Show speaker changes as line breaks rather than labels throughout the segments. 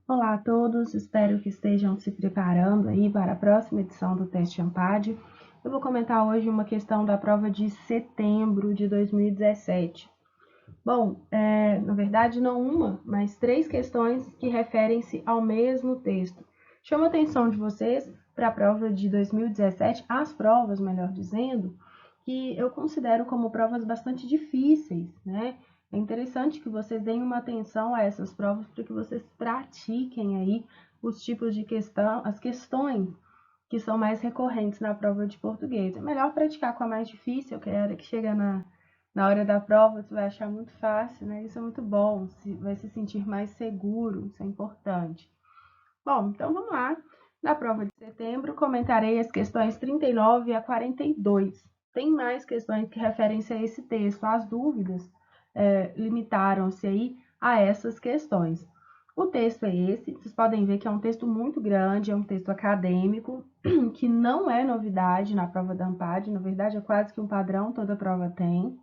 Olá a todos, espero que estejam se preparando aí para a próxima edição do teste AMPAD. Eu vou comentar hoje uma questão da prova de setembro de 2017. Bom, na verdade não uma, mas 3 questões que referem-se ao mesmo texto. Chamo a atenção de vocês para a prova de 2017, as provas, melhor dizendo, que eu considero como provas bastante difíceis, né? É interessante que vocês deem uma atenção a essas provas para que vocês pratiquem aí os tipos de questão, as questões que são mais recorrentes na prova de português. É melhor praticar com a mais difícil, que é a hora que chega na hora da prova, você vai achar muito fácil, né? Isso é muito bom, vai se sentir mais seguro, isso é importante. Bom, então vamos lá. Na prova de setembro, comentarei as questões 39 a 42. Tem mais questões que referem-se a esse texto. As dúvidas limitaram-se aí a essas questões. O texto é esse, vocês podem ver que é um texto muito grande, é um texto acadêmico, que não é novidade na prova da AMPAD, na verdade é quase que um padrão, toda prova tem.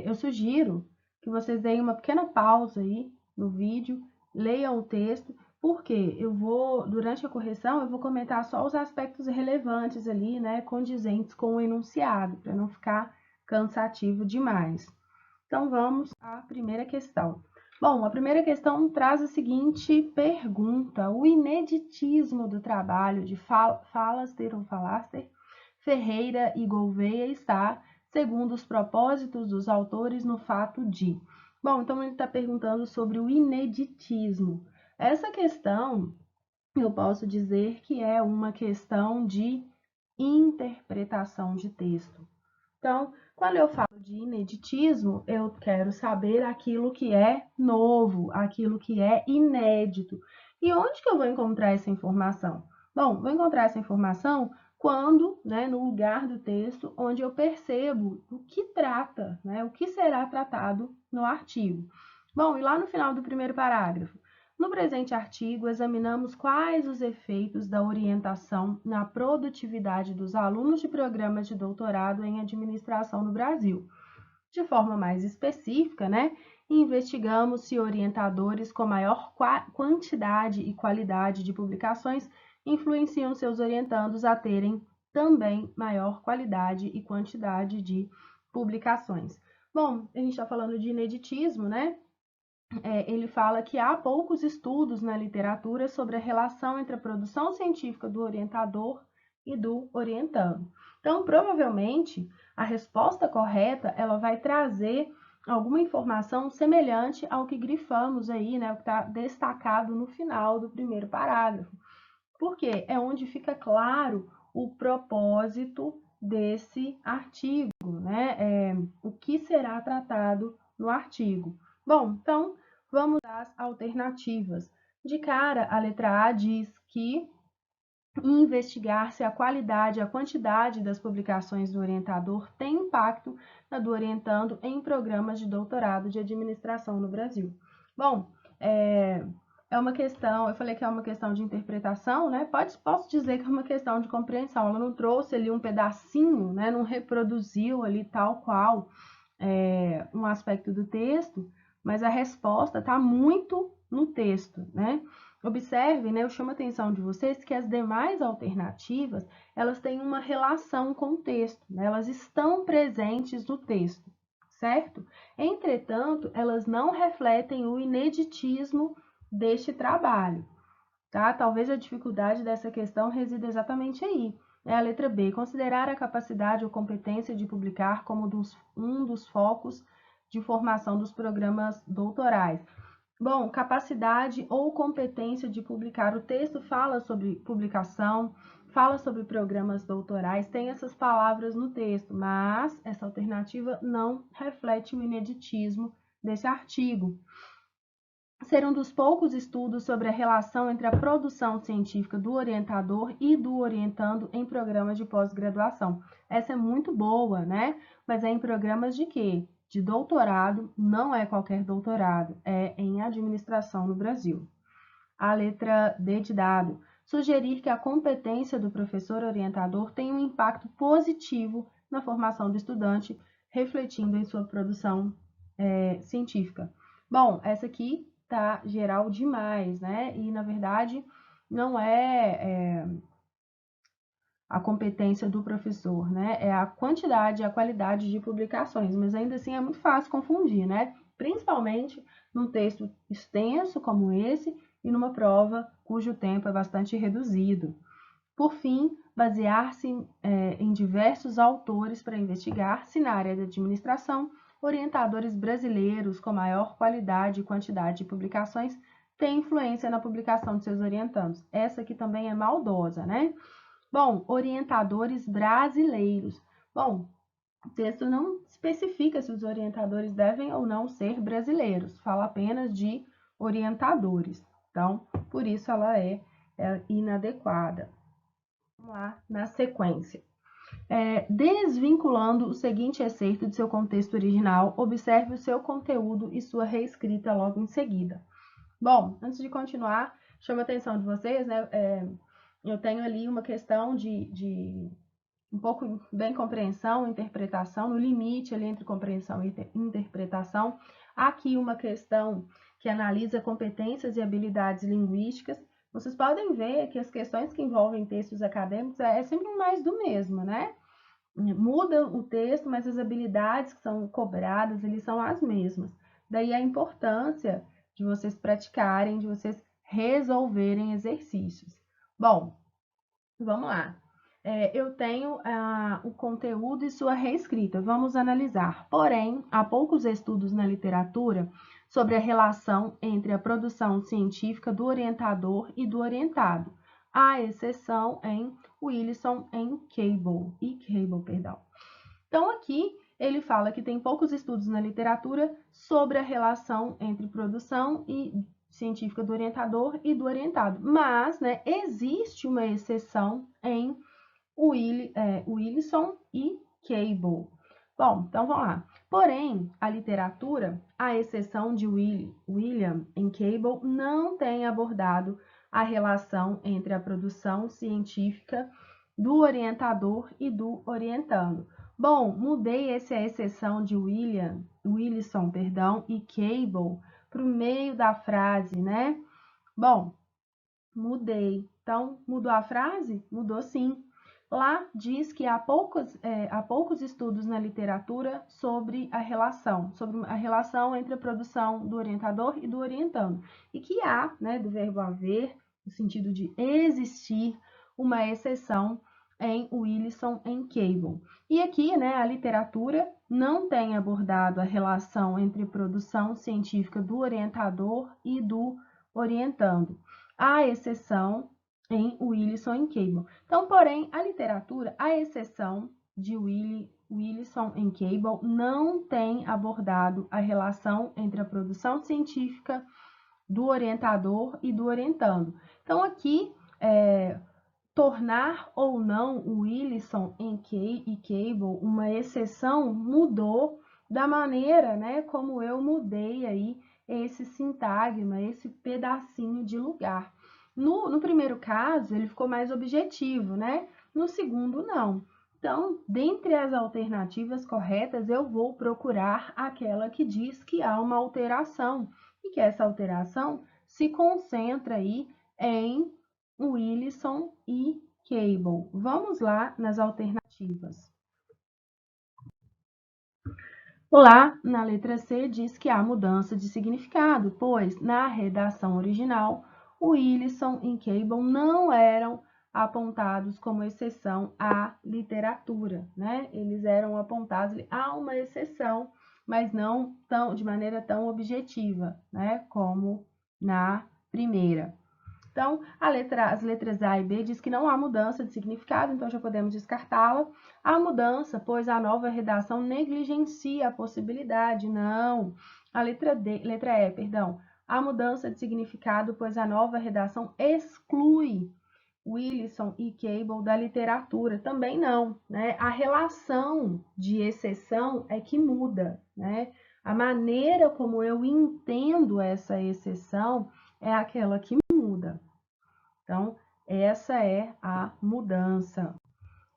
Eu sugiro que vocês deem uma pequena pausa aí no vídeo, leiam o texto, porque durante a correção, eu vou comentar só os aspectos relevantes ali, né, condizentes com o enunciado, para não ficar cansativo demais. Então, vamos à primeira questão. Bom, a primeira questão traz a seguinte pergunta: o ineditismo do trabalho de Falaster ou Falaster, Ferreira e Gouveia está, segundo os propósitos dos autores, no fato de. Bom, então ele está perguntando sobre o ineditismo. Essa questão, eu posso dizer que é uma questão de interpretação de texto. Então, quando eu falo de ineditismo, eu quero saber aquilo que é novo, aquilo que é inédito. E onde que eu vou encontrar essa informação? Bom, vou encontrar essa informação quando, né, no lugar do texto, onde eu percebo o que trata, né, o que será tratado no artigo. Bom, e lá no final do primeiro parágrafo, no presente artigo, examinamos quais os efeitos da orientação na produtividade dos alunos de programas de doutorado em administração no Brasil. De forma mais específica, né, investigamos se orientadores com maior quantidade e qualidade de publicações influenciam seus orientandos a terem também maior qualidade e quantidade de publicações. Bom, a gente está falando de ineditismo, né? Ele fala que há poucos estudos na literatura sobre a relação entre a produção científica do orientador e do orientando. Então, provavelmente, a resposta correta ela vai trazer alguma informação semelhante ao que grifamos aí, né, o que está destacado no final do primeiro parágrafo. Porque é onde fica claro o propósito desse artigo, né? O que será tratado no artigo. Bom, então vamos às alternativas. De cara, a letra A diz que investigar se a qualidade e a quantidade das publicações do orientador tem impacto na do orientando em programas de doutorado de administração no Brasil. Bom, é uma questão, eu falei que é uma questão de interpretação, né? Posso dizer que é uma questão de compreensão. Ela não trouxe ali um pedacinho, né? Não reproduziu ali tal qual um aspecto do texto, mas a resposta está muito no texto, né? Observe, né, eu chamo a atenção de vocês que as demais alternativas, elas têm uma relação com o texto, né? Elas estão presentes no texto, certo? Entretanto, elas não refletem o ineditismo deste trabalho, tá? Talvez a dificuldade dessa questão resida exatamente aí. É a letra B, considerar a capacidade ou competência de publicar como um dos focos de formação dos programas doutorais. Bom, capacidade ou competência de publicar. O texto fala sobre publicação, fala sobre programas doutorais, tem essas palavras no texto, mas essa alternativa não reflete o ineditismo desse artigo. Ser um dos poucos estudos sobre a relação entre a produção científica do orientador e do orientando em programas de pós-graduação. Essa é muito boa, né? Mas é em programas de quê? De doutorado, não é qualquer doutorado, é em administração no Brasil. A letra D de dado. Sugerir que a competência do professor orientador tem um impacto positivo na formação do estudante, refletindo em sua produção científica. Bom, essa aqui tá geral demais, né? E, na verdade, não é a competência do professor, né? É a quantidade e a qualidade de publicações, mas ainda assim é muito fácil confundir, né? Principalmente num texto extenso como esse e numa prova cujo tempo é bastante reduzido. Por fim, basear-se em diversos autores para investigar se na área da administração, orientadores brasileiros com maior qualidade e quantidade de publicações têm influência na publicação de seus orientandos. Essa aqui também é maldosa, né? Bom, orientadores brasileiros. Bom, o texto não especifica se os orientadores devem ou não ser brasileiros, fala apenas de orientadores. Então, por isso ela é inadequada. Vamos lá, na sequência. Desvinculando o seguinte excerto de seu contexto original, observe o seu conteúdo e sua reescrita logo em seguida. Bom, antes de continuar, chama a atenção de vocês, né? Eu tenho ali uma questão de um pouco bem compreensão, interpretação, no limite ali entre compreensão e interpretação. Aqui uma questão que analisa competências e habilidades linguísticas. Vocês podem ver que as questões que envolvem textos acadêmicos é sempre mais do mesmo, né? Muda o texto, mas as habilidades que são cobradas, eles são as mesmas. Daí a importância de vocês praticarem, de vocês resolverem exercícios. Bom, vamos lá. Eu tenho o conteúdo e sua reescrita. Vamos analisar. Porém, há poucos estudos na literatura sobre a relação entre a produção científica do orientador e do orientado, à exceção em Wilson e Cable, perdão. Então, aqui ele fala que tem poucos estudos na literatura sobre a relação entre produção científica do orientador e do orientado, mas, né, existe uma exceção em Wilson e Cable. Bom, então vamos lá. Porém, a literatura, à exceção de William e Cable, não tem abordado a relação entre a produção científica do orientador e do orientando. Bom, mudei essa exceção de Wilson, e Cable para o meio da frase, né? Bom, mudei. Então, mudou a frase? Mudou sim. Lá diz que há poucos estudos na literatura sobre a relação entre a produção do orientador e do orientando. E que há, né, do verbo haver, no sentido de existir, uma exceção em Wilson e Cable. E aqui, né, a literatura não tem abordado a relação entre produção científica do orientador e do orientando, à exceção em Wilson e Cable. Então, porém, a literatura, à exceção de Wilson e Cable, não tem abordado a relação entre a produção científica do orientador e do orientando. Então, aqui, tornar ou não o Wilson e Cable uma exceção mudou da maneira, né, como eu mudei aí esse sintagma, esse pedacinho de lugar. No primeiro caso, ele ficou mais objetivo, né? No segundo, não. Então, dentre as alternativas corretas, eu vou procurar aquela que diz que há uma alteração e que essa alteração se concentra aí em Wilson e Cable. Vamos lá nas alternativas. Lá, na letra C, diz que há mudança de significado, pois na redação original, Wilson e Cable não eram apontados como exceção à literatura, né? Eles eram apontados a uma exceção, mas não de maneira tão objetiva, né? Como na primeira. Então, as letras A e B diz que não há mudança de significado, então já podemos descartá-la. Há mudança, pois a nova redação negligencia a possibilidade. Não. A letra E, perdão. Há mudança de significado, pois a nova redação exclui Wilson e Cable da literatura. Também não, né? A relação de exceção é que muda, né? A maneira como eu entendo essa exceção é aquela que muda. Então, essa é a mudança.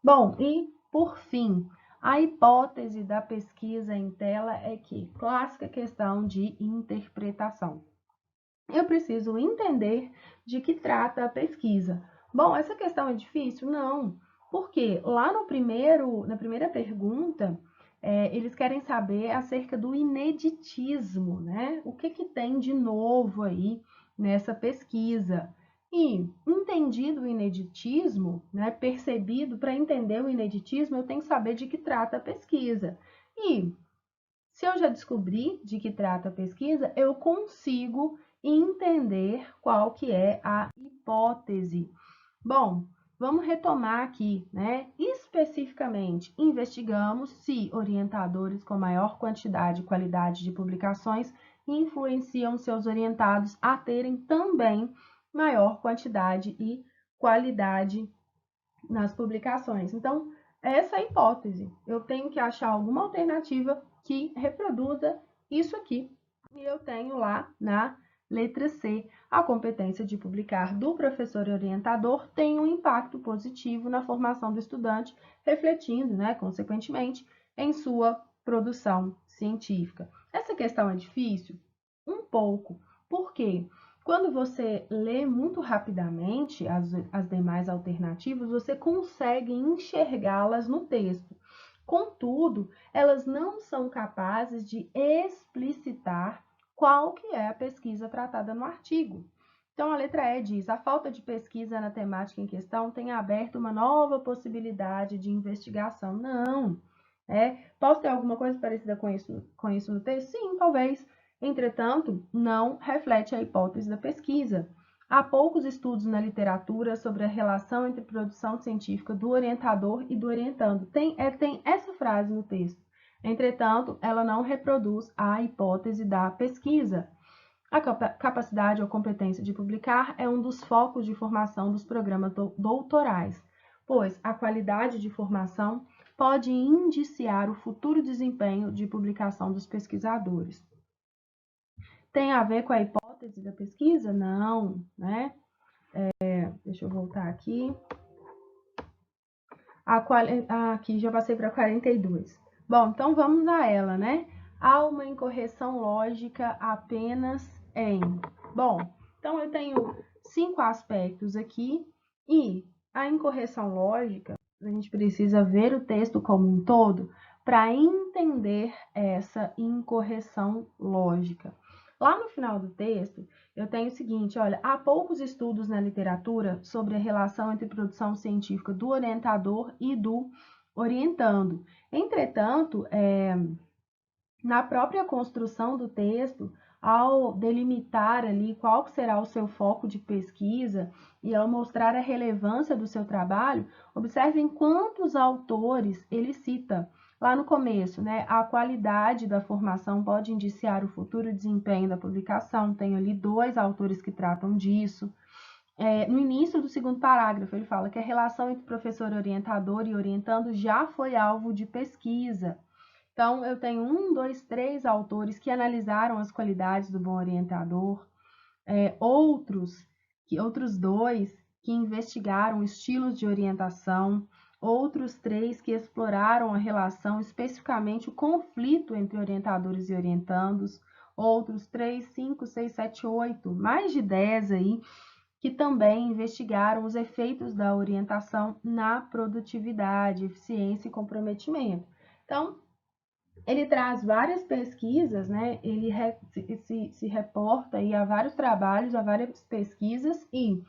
Bom, e por fim, a hipótese da pesquisa em tela é que clássica questão de interpretação. eu preciso entender de que trata a pesquisa. Bom, essa questão é difícil? Não, porque lá na primeira pergunta, eles querem saber acerca do ineditismo, né? O que tem de novo aí nessa pesquisa? E, entendido o ineditismo, né, percebido, para entender o ineditismo, eu tenho que saber de que trata a pesquisa. E, se eu já descobri de que trata a pesquisa, eu consigo entender qual que é a hipótese. Bom, vamos retomar aqui, né? Especificamente, investigamos se orientadores com maior quantidade e qualidade de publicações influenciam seus orientados a terem também maior quantidade e qualidade nas publicações. Então, essa é a hipótese. Eu tenho que achar alguma alternativa que reproduza isso aqui. E eu tenho lá na letra C, a competência de publicar do professor e orientador tem um impacto positivo na formação do estudante, refletindo, né, consequentemente, em sua produção científica. Essa questão é difícil? Um pouco. Por quê? Quando você lê muito rapidamente as demais alternativas, você consegue enxergá-las no texto. Contudo, elas não são capazes de explicitar qual que é a pesquisa tratada no artigo. Então, a letra E diz: a falta de pesquisa na temática em questão tem aberto uma nova possibilidade de investigação. Não. Posso ter alguma coisa parecida com isso no texto? Sim, talvez. Entretanto, não reflete a hipótese da pesquisa. Há poucos estudos na literatura sobre a relação entre produção científica do orientador e do orientando. Tem essa frase no texto. Entretanto, ela não reproduz a hipótese da pesquisa. A capacidade ou competência de publicar é um dos focos de formação dos programas doutorais, pois a qualidade de formação pode indiciar o futuro desempenho de publicação dos pesquisadores. Tem a ver com a hipótese da pesquisa? Não, né? Deixa eu voltar aqui. Aqui já passei para 42. Bom, então vamos a ela, né? Há uma incorreção lógica apenas em. Bom, então eu tenho 5 aspectos aqui e a incorreção lógica, a gente precisa ver o texto como um todo para entender essa incorreção lógica. Lá no final do texto, eu tenho o seguinte, olha, há poucos estudos na literatura sobre a relação entre produção científica do orientador e do orientando. Entretanto, na própria construção do texto, ao delimitar ali qual será o seu foco de pesquisa e ao mostrar a relevância do seu trabalho, observem quantos autores ele cita. Lá no começo, né, a qualidade da formação pode indiciar o futuro desempenho da publicação. Tenho ali 2 autores que tratam disso. No início do segundo parágrafo, ele fala que a relação entre professor orientador e orientando já foi alvo de pesquisa. Então, eu tenho 1, 2, 3 autores que analisaram as qualidades do bom orientador, outros 2 que investigaram estilos de orientação, outros 3 que exploraram a relação, especificamente o conflito entre orientadores e orientandos, outros 3, 5, 6, 7, 8, mais de 10 aí, que também investigaram os efeitos da orientação na produtividade, eficiência e comprometimento. Então, ele traz várias pesquisas, né? Ele se reporta aí a vários trabalhos, a várias pesquisas e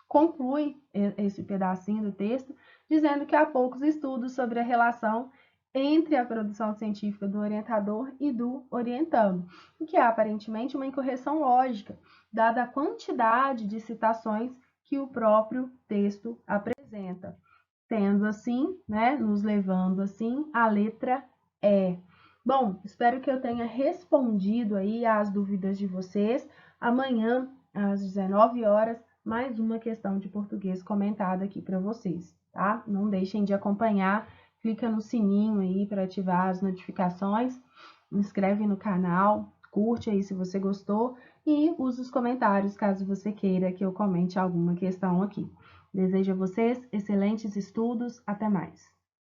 conclui esse pedacinho do texto dizendo que há poucos estudos sobre a relação entre a produção científica do orientador e do orientando, o que é aparentemente uma incorreção lógica, dada a quantidade de citações que o próprio texto apresenta, tendo assim, né, nos levando assim à letra E. Bom, espero que eu tenha respondido aí às dúvidas de vocês. Amanhã, às 19 horas, mais uma questão de português comentada aqui para vocês, tá? Não deixem de acompanhar, clica no sininho aí para ativar as notificações, inscreve no canal, curte aí se você gostou e use os comentários caso você queira que eu comente alguma questão aqui. Desejo a vocês excelentes estudos, até mais!